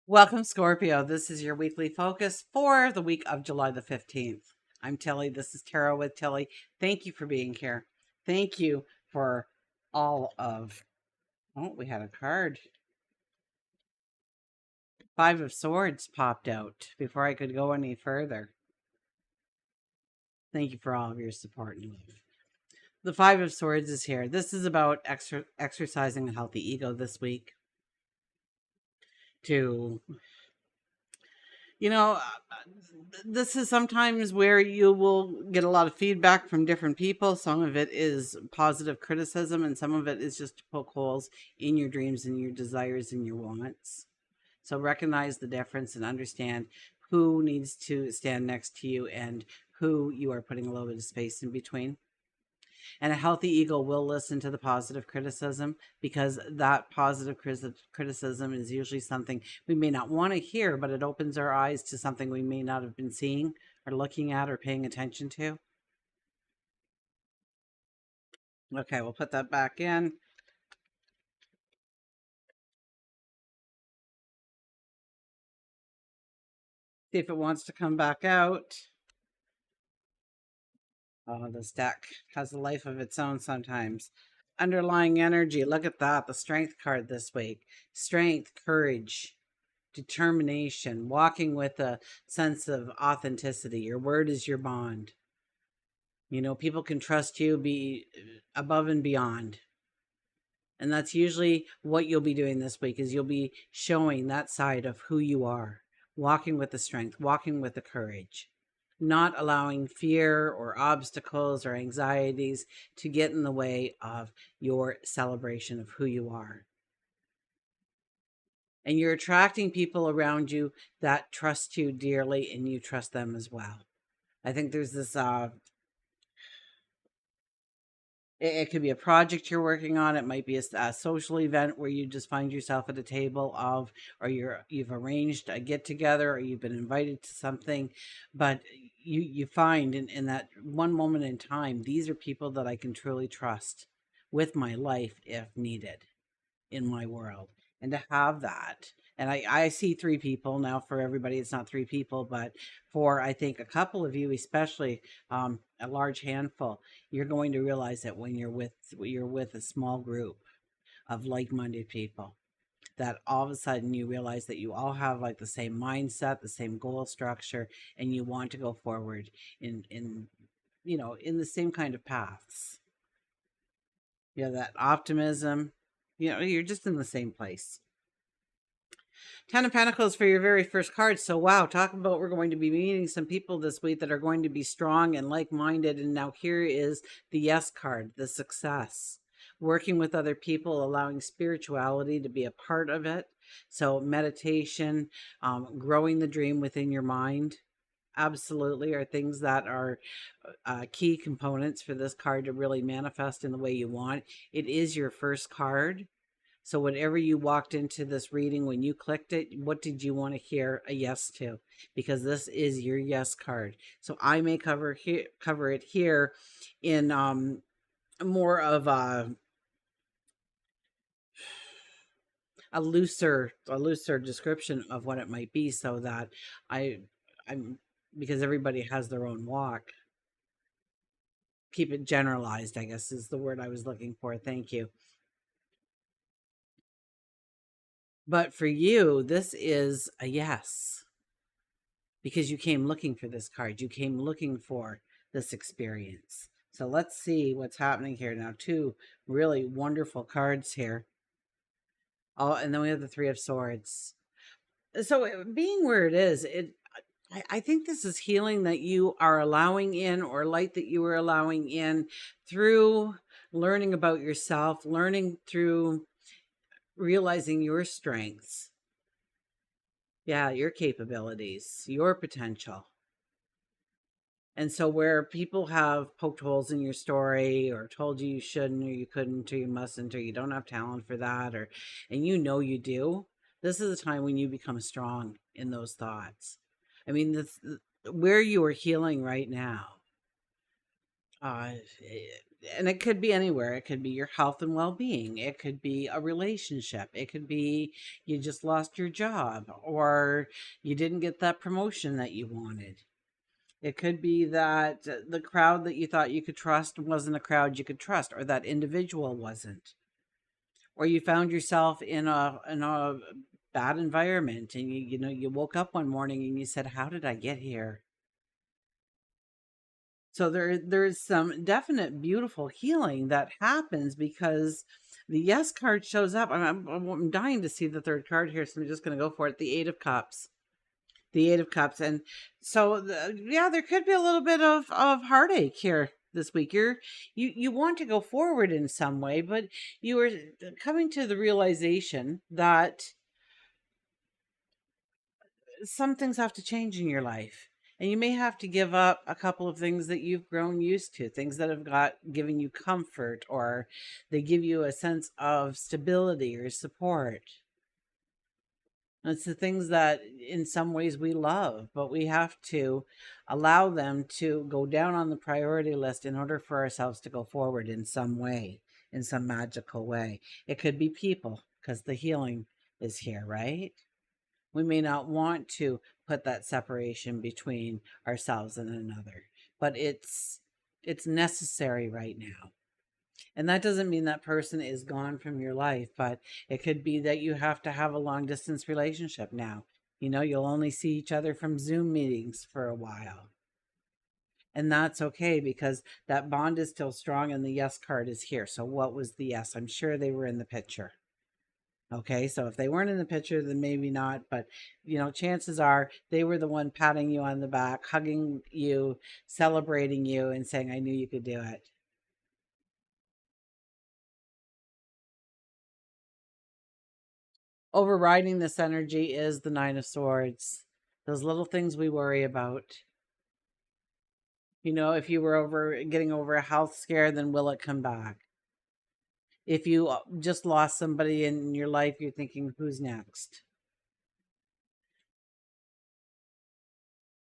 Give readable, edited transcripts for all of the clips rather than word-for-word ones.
Welcome, Scorpio. This is your weekly focus for the week of July the 15th. I'm Tilly. This is Tarot with Tilly. Thank you for being here. Thank you for all of. Oh, we had a card. Five of Swords popped out before I could go any further. Thank you for all of your support and love. The Five of Swords is here. This is about exercising a healthy ego this week to you know, this is sometimes where you will get a lot of feedback from different people. Some of it is positive criticism, and some of it is just to poke holes in your dreams and your desires and your wants. So recognize the difference and understand who needs to stand next to you and who you are putting a little bit of space in between. And a healthy ego will listen to the positive criticism, because that positive criticism is usually something we may not want to hear, but it opens our eyes to something we may not have been seeing or looking at or paying attention to. Okay, we'll put that back in. See if it wants to come back out. Oh, this deck has a life of its own sometimes. Underlying energy, look at that. The Strength card this week. Strength, courage, determination, walking with a sense of authenticity. Your word is your bond. You know, people can trust you, be above and beyond. And that's usually what you'll be doing this week, is you'll be showing that side of who you are, walking with the strength, walking with the courage, not allowing fear or obstacles or anxieties to get in the way of your celebration of who you are. And you're attracting people around you that trust you dearly, and you trust them as well. I think there's this it could be a project you're working on. It might be a social event where you just find yourself at a table of, or you've arranged a get together, or you've been invited to something, but you find in that one moment in time, these are people that I can truly trust with my life if needed in my world. And to have that, and I see three people now. For everybody, it's not three people, but for, I think, a couple of you, especially a large handful, you're going to realize that when you're with a small group of like-minded people, that all of a sudden you realize that you all have like the same mindset, the same goal structure, and you want to go forward in in the same kind of paths. That optimism. You're just in the same place. Ten of Pentacles for your very first card. So, wow, talk about, we're going to be meeting some people this week that are going to be strong and like-minded. And now here is the Yes card, the success. Working with other people, allowing spirituality to be a part of it. So meditation, growing the dream within your mind, absolutely are things that are key components for this card to really manifest in the way you want. It is your first card. So whatever you walked into this reading, when you clicked it, what did you want to hear a yes to? Because this is your yes card. So I may cover it here in more of a looser description of what it might be, so that I'm because everybody has their own walk. Keep it generalized, I guess, is the word I was looking for. Thank you. But for you, this is a yes, because you came looking for this card. You came looking for this experience. So let's see what's happening here now. Two really wonderful cards here. Oh, and then we have the Three of Swords. So being where it is, I think this is healing that you are allowing in, or light that you are allowing in, through learning about yourself, learning through realizing your strengths. Yeah, your capabilities, your potential. And so where people have poked holes in your story, or told you shouldn't, or you couldn't, or you mustn't, or you don't have talent for that, and you do, this is a time when you become strong in those thoughts. I mean, where you are healing right now, And it could be anywhere. It could be your health and well-being. It could be a relationship. It could be you just lost your job, or you didn't get that promotion that you wanted. It could be that the crowd that you thought you could trust wasn't a crowd you could trust, or that individual wasn't. Or you found yourself in a bad environment, and you woke up one morning and you said, "How did I get here?" So there's some definite beautiful healing that happens because the yes card shows up. I'm dying to see the third card here, so I'm just going to go for it. The Eight of Cups. The Eight of Cups. And so, yeah, there could be a little bit of heartache here this week. You want to go forward in some way, but you are coming to the realization that some things have to change in your life. And you may have to give up a couple of things that you've grown used to, things that have given you comfort, or they give you a sense of stability or support. It's the things that in some ways we love, but we have to allow them to go down on the priority list in order for ourselves to go forward in some way, in some magical way. It could be people, because the healing is here, right? We may not want to put that separation between ourselves and another, but it's necessary right now. And that doesn't mean that person is gone from your life, but it could be that you have to have a long distance relationship now. You'll only see each other from Zoom meetings for a while. And that's okay, because that bond is still strong and the yes card is here. So what was the yes? I'm sure they were in the picture. Okay, so if they weren't in the picture, then maybe not. But, chances are they were the one patting you on the back, hugging you, celebrating you, and saying, "I knew you could do it." Overriding this energy is the Nine of Swords. Those little things we worry about. If you were getting over a health scare, then will it come back? If you just lost somebody in your life, you're thinking, who's next?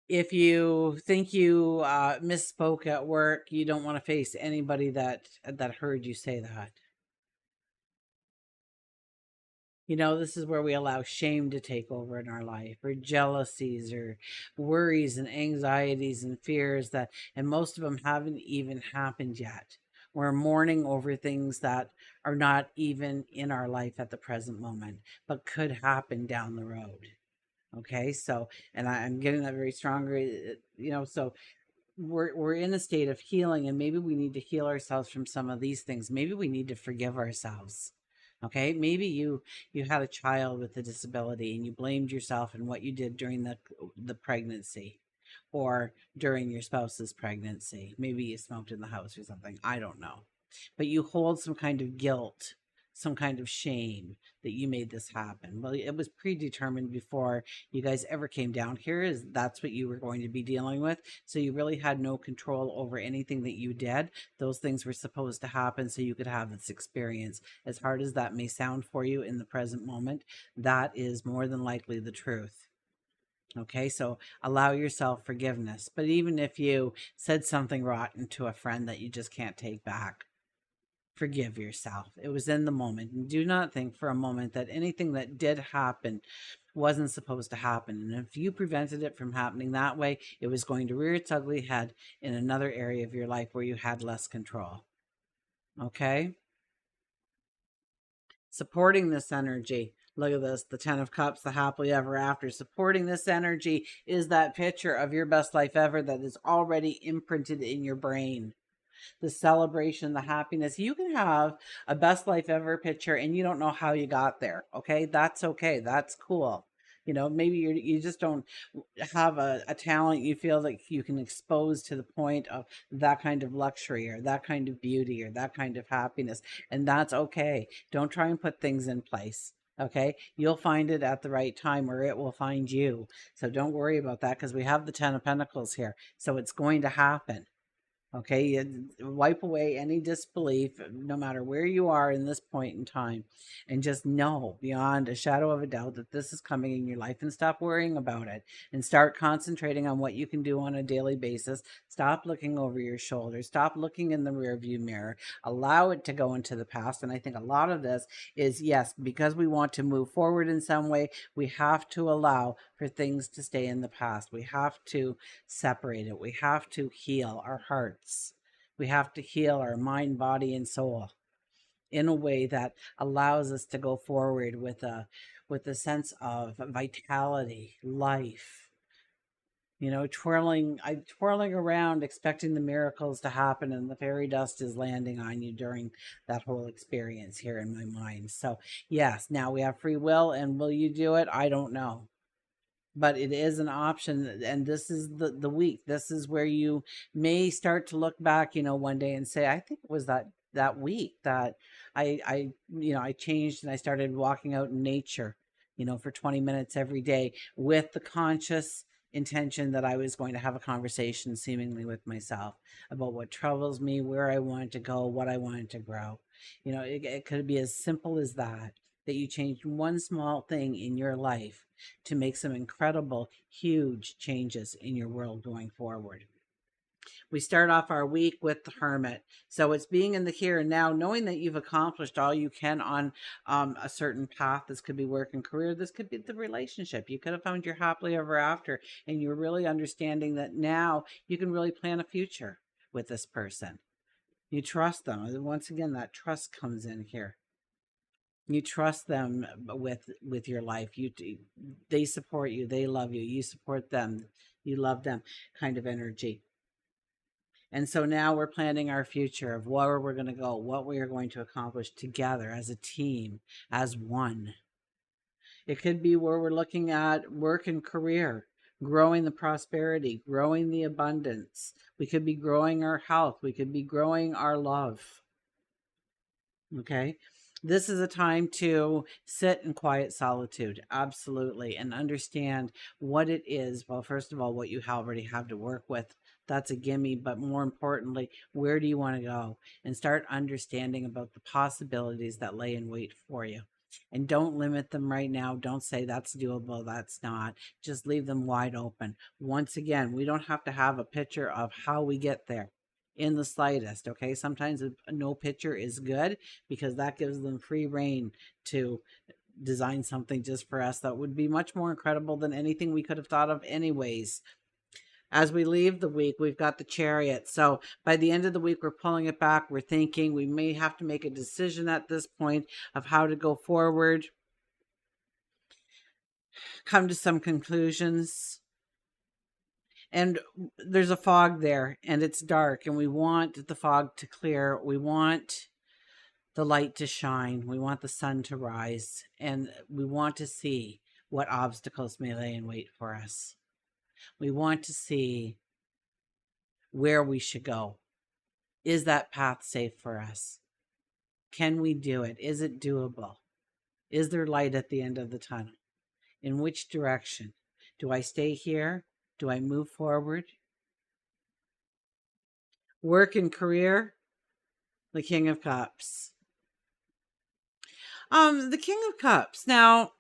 If you think you misspoke at work, you don't want to face anybody that heard you say that. This is where we allow shame to take over in our life, or jealousies, or worries and anxieties and fears and most of them haven't even happened yet. We're mourning over things that are not even in our life at the present moment, but could happen down the road. Okay, so, and I'm getting that very strongly, so we're in a state of healing, and maybe we need to heal ourselves from some of these things. Maybe we need to forgive ourselves. Okay, maybe you had a child with a disability and you blamed yourself and what you did during the pregnancy, or during your spouse's pregnancy. Maybe you smoked in the house or something, I don't know, but you hold some kind of guilt, some kind of shame that you made this happen. Well, it was predetermined before you guys ever came down here, is that's what you were going to be dealing with. So you really had no control over anything that you did. Those things were supposed to happen so you could have this experience. As hard as that may sound for you in the present moment, that is more than likely the truth. Okay, so allow yourself forgiveness. But even if you said something rotten to a friend that you just can't take back, forgive yourself. It was in the moment. And do not think for a moment that anything that did happen wasn't supposed to happen. And if you prevented it from happening that way, it was going to rear its ugly head in another area of your life where you had less control. Okay? Supporting this energy. Look at this, the 10 of Cups, the happily ever after. Supporting this energy is that picture of your best life ever that is already imprinted in your brain. The celebration, the happiness. You can have a best life ever picture and you don't know how you got there. Okay. That's okay. That's cool. Maybe you just don't have a talent you feel like you can expose to the point of that kind of luxury, or that kind of beauty, or that kind of happiness. And that's okay. Don't try and put things in place. Okay. You'll find it at the right time, or it will find you. So don't worry about that, because we have the 10 of Pentacles here. So it's going to happen. Okay, you wipe away any disbelief, no matter where you are in this point in time, and just know beyond a shadow of a doubt that this is coming in your life, and stop worrying about it and start concentrating on what you can do on a daily basis. Stop looking over your shoulder, stop looking in the rearview mirror, allow it to go into the past. And I think a lot of this is, yes, because we want to move forward in some way, we have to allow for things to stay in the past. We have to separate it. We have to heal our hearts. We have to heal our mind, body, and soul in a way that allows us to go forward with a sense of vitality, life. You know, twirling around, expecting the miracles to happen, and the fairy dust is landing on you during that whole experience here in my mind. So, yes, now we have free will, and will you do it? I don't know, but it is an option. And this is the week, this is where you may start to look back, you know, one day and say, I think it was that week that I you know, I changed and I started walking out in nature, you know, for 20 minutes every day, with the conscious intention that I was going to have a conversation seemingly with myself about what troubles me, where I wanted to go, what I wanted to grow. You know, it could be as simple as that you changed one small thing in your life to make some incredible, huge changes in your world going forward. We start off our week with the Hermit. So it's being in the here and now, knowing that you've accomplished all you can on a certain path. This could be work and career. This could be the relationship. You could have found your happily ever after, and you're really understanding that now you can really plan a future with this person. You trust them. Once again, that trust comes in here. You trust them with your life. They support you, they love you, you support them, you love them, kind of energy. And so now we're planning our future of where we're going to go, what we are going to accomplish together as a team, as one. It could be where we're looking at work and career, growing the prosperity, growing the abundance. We could be growing our health, we could be growing our love. Okay. This is a time to sit in quiet solitude, absolutely, and understand what it is. Well, first of all, what you already have to work with. That's a gimme, but more importantly, where do you want to go? And start understanding about the possibilities that lay in wait for you. And don't limit them right now. Don't say that's doable, that's not. Just leave them wide open. Once again, we don't have to have a picture of how we get there in the slightest. Okay, sometimes no picture is good, because that gives them free reign to design something just for us that would be much more incredible than anything we could have thought of anyways. As we leave the week, we've got the Chariot. So by the end of the week, we're pulling it back. We're thinking we may have to make a decision at this point of how to go forward, come to some conclusions. And there's a fog there, and it's dark, and we want the fog to clear. We want the light to shine. We want the sun to rise, and we want to see what obstacles may lay in wait for us. We want to see where we should go. Is that path safe for us? Can we do it? Is it doable? Is there light at the end of the tunnel? In which direction? Do I stay here? Do I move forward? Work and career, the King of Cups. The King of Cups. Now,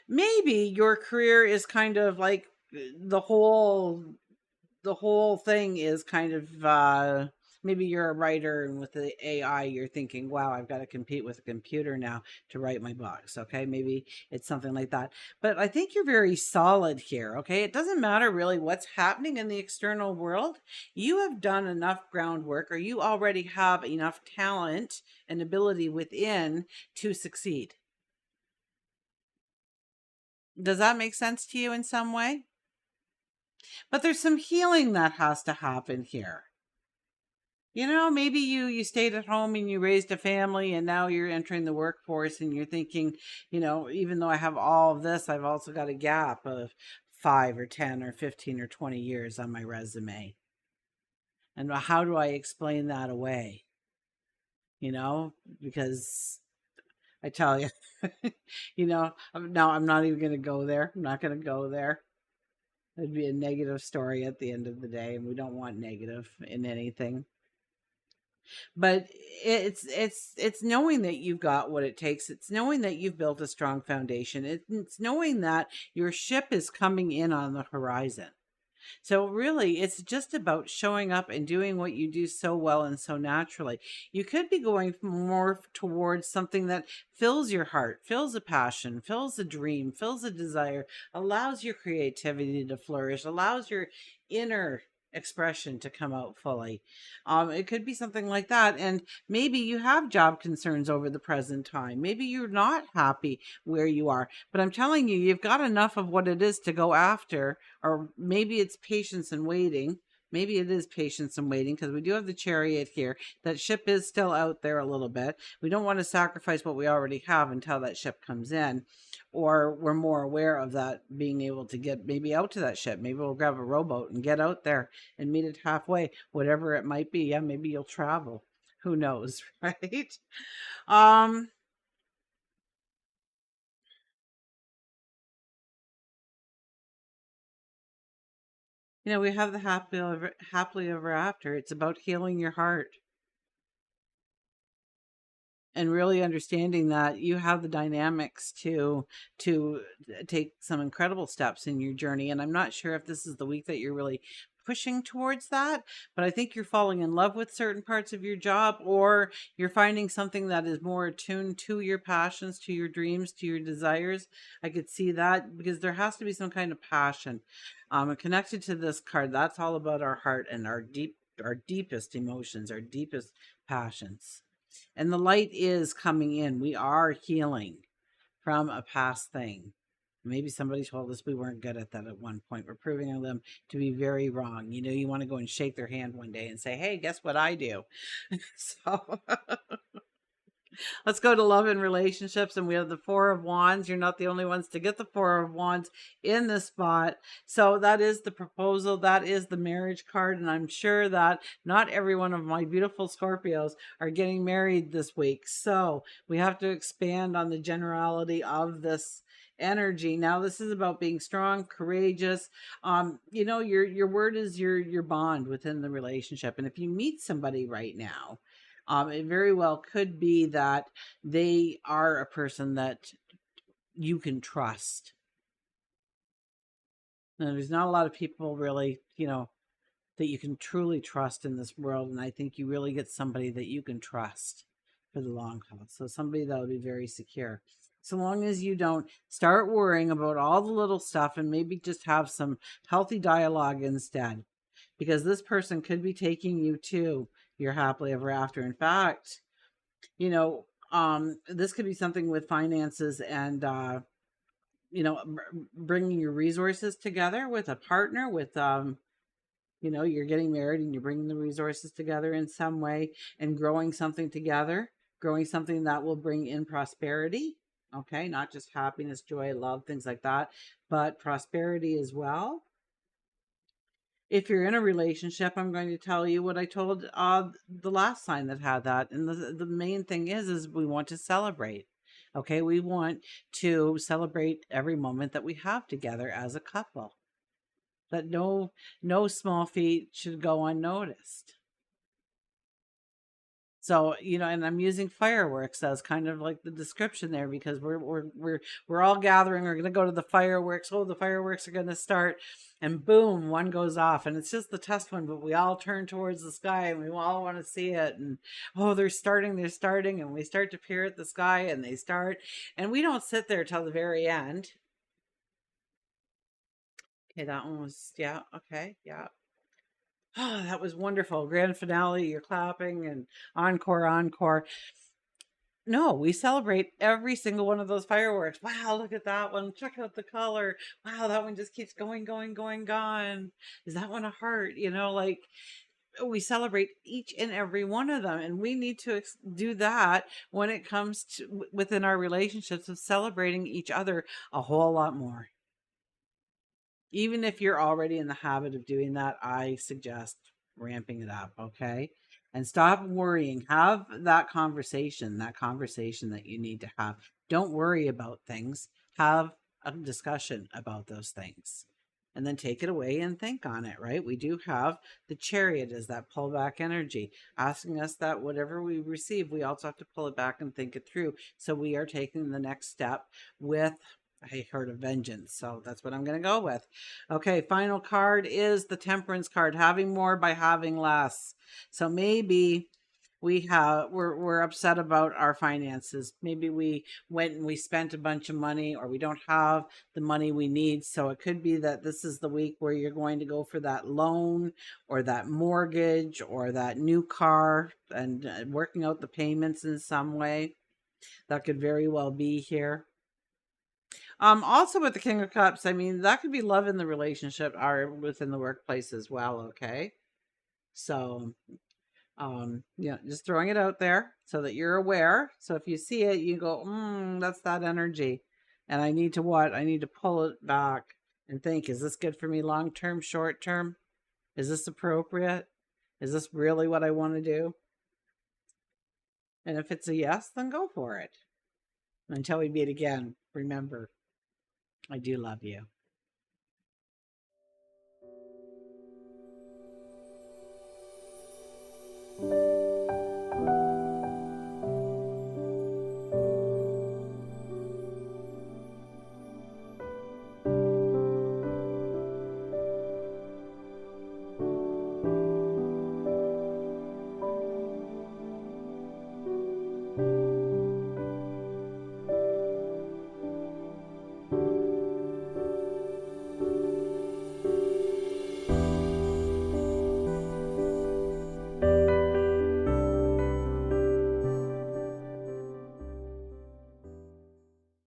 maybe your career is kind of like the whole thing is kind of maybe you're a writer, and with the AI you're thinking, wow, I've got to compete with a computer now to write my books. Okay, maybe it's something like that. But I think you're very solid here. Okay, it doesn't matter really what's happening in the external world. You have done enough groundwork, or you already have enough talent and ability within to succeed. Does that make sense to you in some way? But there's some healing that has to happen here. You know, maybe you stayed at home and you raised a family, and now you're entering the workforce and you're thinking, you know, even though I have all of this, I've also got a gap of 5 or 10 or 15 or 20 years on my resume. And how do I explain that away? You know, because I tell you, you know, no, I'm not even going to go there. I'm not going to go there. It'd be a negative story at the end of the day, and we don't want negative in anything. But it's knowing that you've got what it takes. It's knowing that you've built a strong foundation. It's knowing that your ship is coming in on the horizon. So really, it's just about showing up and doing what you do so well and so naturally. You could be going more towards something that fills your heart, fills a passion, fills a dream, fills a desire, allows your creativity to flourish, allows your inner expression to come out fully. It could be something like that. And maybe you have job concerns over the present time. Maybe you're not happy where you are. But I'm telling you, you've got enough of what it is to go after, or maybe it's patience and waiting. Maybe it is patience and waiting, because we do have the Chariot here. That ship is still out there a little bit. We don't want to sacrifice what we already have until that ship comes in, or we're more aware of that, being able to get maybe out to that ship. Maybe we'll grab a rowboat and get out there and meet it halfway, whatever it might be. Yeah, maybe you'll travel. Who knows, right? Um, we have the happily ever after. It's about healing your heart and really understanding that you have the dynamics to take some incredible steps in your journey. And I'm not sure if this is the week that you're really pushing towards that, but I think you're falling in love with certain parts of your job, or you're finding something that is more attuned to your passions, to your dreams, to your desires. I could see that, because there has to be some kind of passion and connected to this card. That's all about our heart and our deepest emotions, our deepest passions. And the light is coming in. We are healing from a past thing. Maybe somebody told us we weren't good at that at one point. We're proving them to be very wrong. You want to go and shake their hand one day and say, hey, guess what I do? So let's go to love and relationships. And we have the Four of Wands. You're not the only ones to get the Four of Wands in this spot. So that is the proposal. That is the marriage card. And I'm sure that not every one of my beautiful Scorpios are getting married this week. So we have to expand on the generality of this energy. Now this is about being strong, courageous. Your word is your bond within the relationship. And if you meet somebody right now, it very well could be that they are a person that you can trust. And there's not a lot of people really, that you can truly trust in this world. And I think you really get somebody that you can trust for the long haul. So somebody that will be very secure. So long as you don't start worrying about all the little stuff, and maybe just have some healthy dialogue instead, because this person could be taking you to your happily ever after. In fact, this could be something with finances and, bringing your resources together with a partner, with, you're getting married and you're bringing the resources together in some way and growing something together, growing something that will bring in prosperity. Okay. Not just happiness, joy, love, things like that, but prosperity as well. If you're in a relationship, I'm going to tell you what I told the last sign that had that. And the main thing is we want to celebrate. Okay. We want to celebrate every moment that we have together as a couple. That no small feat should go unnoticed. So, and I'm using fireworks as kind of like the description there, because we're all gathering. We're going to go to the fireworks. Oh, the fireworks are going to start, and boom, one goes off, and it's just the test one, but we all turn towards the sky and we all want to see it. And oh, they're starting, and we start to peer at the sky, and they start, and we don't sit there till the very end. Okay, that one was, yeah, okay, yeah. Oh, that was wonderful. Grand finale, you're clapping, and encore, encore. No, we celebrate every single one of those fireworks. Wow, look at that one. Check out the color. Wow, that one just keeps going, going, going, gone. Is that one a heart? Like, we celebrate each and every one of them. And we need to do that when it comes to within our relationships, of celebrating each other a whole lot more. Even if you're already in the habit of doing that, I suggest ramping it up, okay? And stop worrying. Have that conversation that you need to have. Don't worry about things. Have a discussion about those things. and then take it away and think on it, right? We do have the Chariot as that pullback energy, asking us that whatever we receive, we also have to pull it back and think it through. So we are taking the next step with, I heard of vengeance, so that's what I'm going to go with. Okay, final card is the Temperance card, having more by having less. So maybe we're upset about our finances. Maybe we went and we spent a bunch of money, or we don't have the money we need. So it could be that this is the week where you're going to go for that loan or that mortgage or that new car, and working out the payments in some way. That could very well be here. Also with the King of Cups, I mean, that could be love in the relationship or within the workplace as well. Okay. So just throwing it out there so that you're aware. So if you see it, you go, that's that energy. And I need to what? I need to pull it back and think, is this good for me long term, short term? Is this appropriate? Is this really what I want to do? And if it's a yes, then go for it. Until we meet again, remember, I do love you.